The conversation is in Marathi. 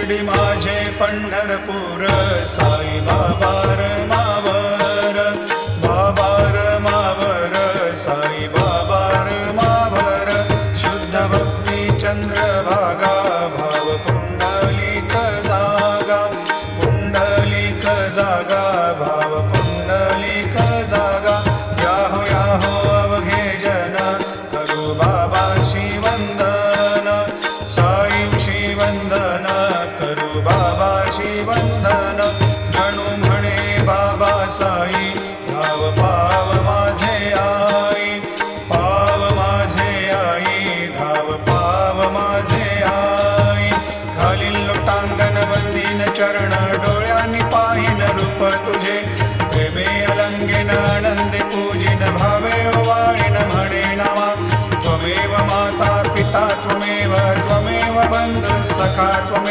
शिर्डी माझे पंढरपूर साई बाबार मावर बाबार मावर साई बाबार मावर शुद्ध भक्ती चंद्रभागा भाव पुंडलिक जागा पुंडलिक जागा भाव पुंडलिक जागा याहो अवघे जन करू बाबाशी वंदन साईंशी वंदन करू बाबाशी वंदन जणू म्हणे बाबा साई धाव पाव माझे आई पाव माझे आई धाव पाव माझे आई खालील लोटांगण वंदीन चरण डोळ्यांनी पाहिन रूप तुझे प्रेमे अलंगीन आनंदे पूजिन भावे ओवाळीन म्हणे नामा त्वमेव माता पिता त्वमेव त्वमेव बंधु सखा त्वमेव